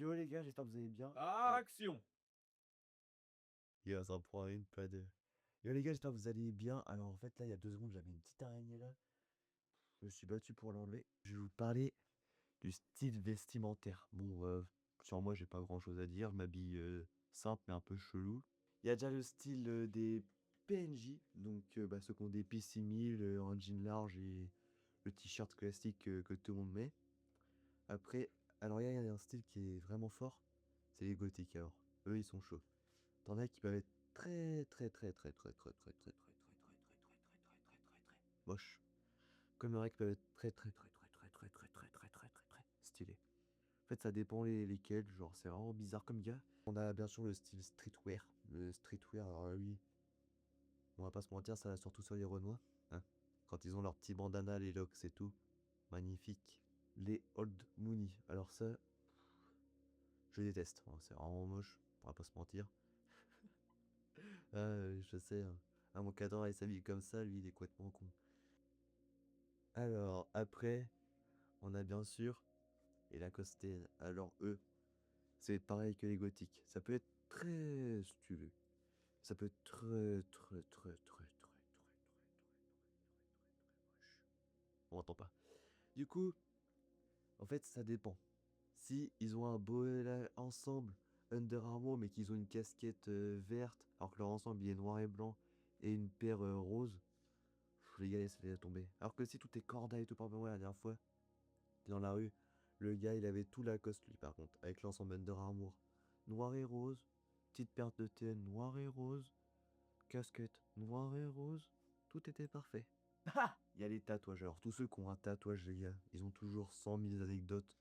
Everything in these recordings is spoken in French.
Yo les gars, j'espère que vous allez bien. Action! Yo, ça en prend une, pas deux. Yo les gars, j'espère que vous allez bien. Alors en fait, là, il y a 2 secondes, j'avais une petite araignée là. Je me suis battu pour l'enlever. Je vais vous parler du style vestimentaire. Bon, sur moi, j'ai pas grand chose à dire. Je m'habille simple mais un peu chelou. Il y a déjà le style des PNJ. Donc, ceux qui ont des P6000, un jean large et le t-shirt classique que tout le monde met. Après, alors il y a un style qui est vraiment fort. C'est les gothiques alors. Eux, ils sont chauds. T'en as qui peuvent être très moches. Comme il y en a qui peuvent être très stylés. En fait, ça dépend lesquels. Genre, c'est vraiment bizarre comme gars. On a bien sûr le style streetwear. Le streetwear, alors oui, on va pas se mentir, ça va surtout sur les Renois. Hein. Quand ils ont leurs petits bandanas, les locks et tout. Magnifique. Les old money. Alors ça, je déteste. Hein, c'est vraiment moche. On va pas se mentir. Je sais. Hein. Ah, mon cadran, il s'habille comme ça, lui, il est complètement con. Alors, après, on a bien sûr les Lacoste. Alors, eux, c'est pareil que les gothiques. Ça peut être très stylé. Ça peut être très moche. On m'entend pas. Du coup, en fait, ça dépend. Si ils ont un beau ensemble Under Armour, mais qu'ils ont une casquette verte, alors que leur ensemble il est noir et blanc, et une paire rose, les gars, laissez-les tomber. Alors que si tout est corda et tout, par exemple, ouais, la dernière fois, t'es dans la rue, le gars, il avait tout Lacoste, lui, par contre, avec l'ensemble Under Armour. Noir et rose, petite paire de TN noir et rose, casquette noir et rose, tout était parfait. Il y a les tatouageurs, tous ceux qui ont un tatouage, les gars, ils ont toujours 100 000 anecdotes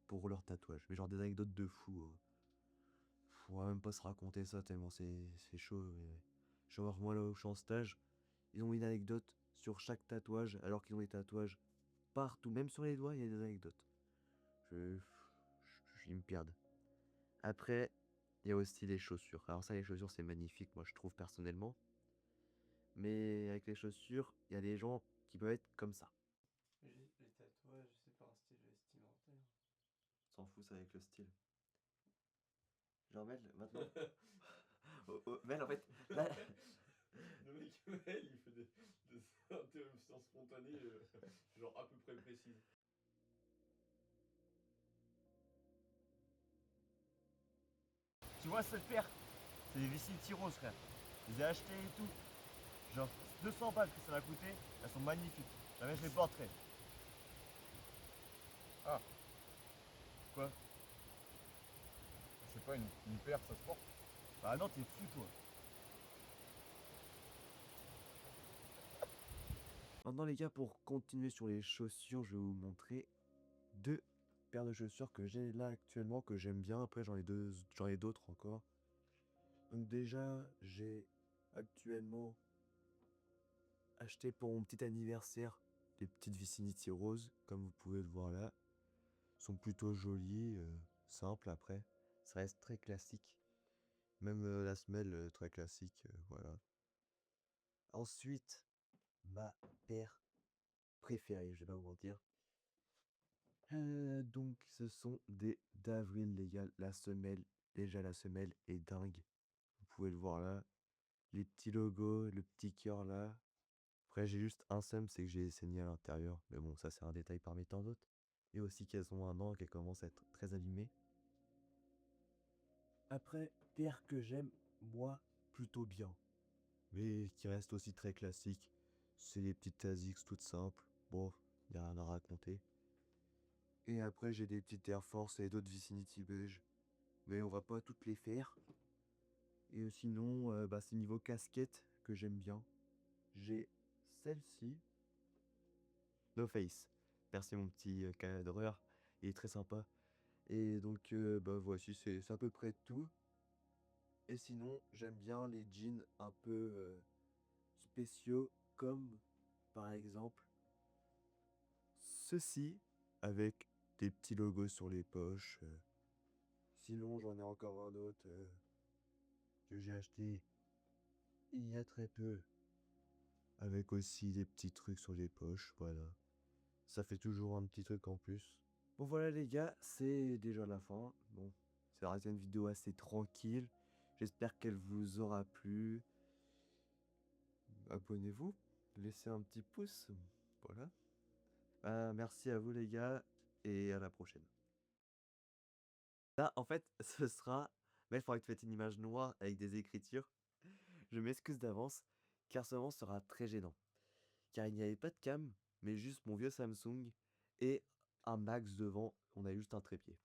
pour leur tatouage. Mais genre des anecdotes de fou. Faut même pas se raconter ça tellement c'est chaud. Genre moi là où je suis en stage, ils ont une anecdote sur chaque tatouage alors qu'ils ont des tatouages partout. Même sur les doigts, il y a des anecdotes. Je, ils me perdent. Après, il y a aussi les chaussures. Alors ça, les chaussures, c'est magnifique, moi je trouve personnellement. Mais avec les chaussures, il y a des gens qui peuvent être comme ça. Les tatouages, c'est pas un style vestimentaire. S'en fout ça avec le style. Genre Mel, maintenant. Mel, en fait, là, Le mec, Mel, il fait des interruptions spontanées, genre à peu près précises. Tu vois cette paire, c'est des Vicinity Rose, frère. Je les ai achetées et tout. Genre 200 balles que ça m'a coûté, elles sont magnifiques. Jamais je les porterai. Ah, Quoi? c'est pas une paire, ça se porte. Bah non, t'es fou toi. maintenant les gars, pour continuer sur les chaussures, je vais vous montrer 2 paires de chaussures que j'ai là actuellement, que j'aime bien. Après, j'en ai d'autres encore. Donc déjà, j'ai actuellement acheté pour mon petit anniversaire des petites Vicinity roses, comme vous pouvez le voir là. Sont plutôt jolies, simples après. Ça reste très classique. Même la semelle, très classique, voilà. Ensuite, ma paire préférée, je vais pas vous mentir. Donc ce sont des d'avril les gars. La semelle, déjà la semelle est dingue. Vous pouvez le voir là. Les petits logos, le petit cœur là. Après j'ai juste un seum, c'est que j'ai saigné à l'intérieur. Mais bon, ça c'est un détail parmi tant d'autres. Et aussi qu'elles ont un an, qu'elles commencent à être très abîmées. Après, paire que j'aime, moi, plutôt bien. Mais qui reste aussi très classique. C'est les petites ASICS toutes simples. Bon, y a rien à raconter. Et après, j'ai des petites Air Force et d'autres Vicinity beige. Mais on va pas toutes les faire. Et sinon, c'est niveau casquette que j'aime bien. J'ai celle-ci. No Face. Merci mon petit cadreur. Il est très sympa. Et donc, voici, c'est à peu près tout. Et sinon, j'aime bien les jeans un peu spéciaux, comme par exemple ceci, avec des petits logos sur les poches. Sinon, j'en ai encore un autre que j'ai acheté il y a très peu, avec aussi des petits trucs sur les poches, voilà. Ça fait toujours un petit truc en plus. Bon voilà les gars, c'est déjà la fin. Bon, ça reste une vidéo assez tranquille. J'espère qu'elle vous aura plu. Abonnez-vous, laissez un petit pouce. Voilà. Merci à vous les gars et à la prochaine. Là, en fait, ce sera... Mais il faudra que tu fasses une image noire avec des écritures. Je m'excuse d'avance, car ce moment sera très gênant. Car il n'y avait pas de cam, mais juste mon vieux Samsung et un max devant, on a juste un trépied.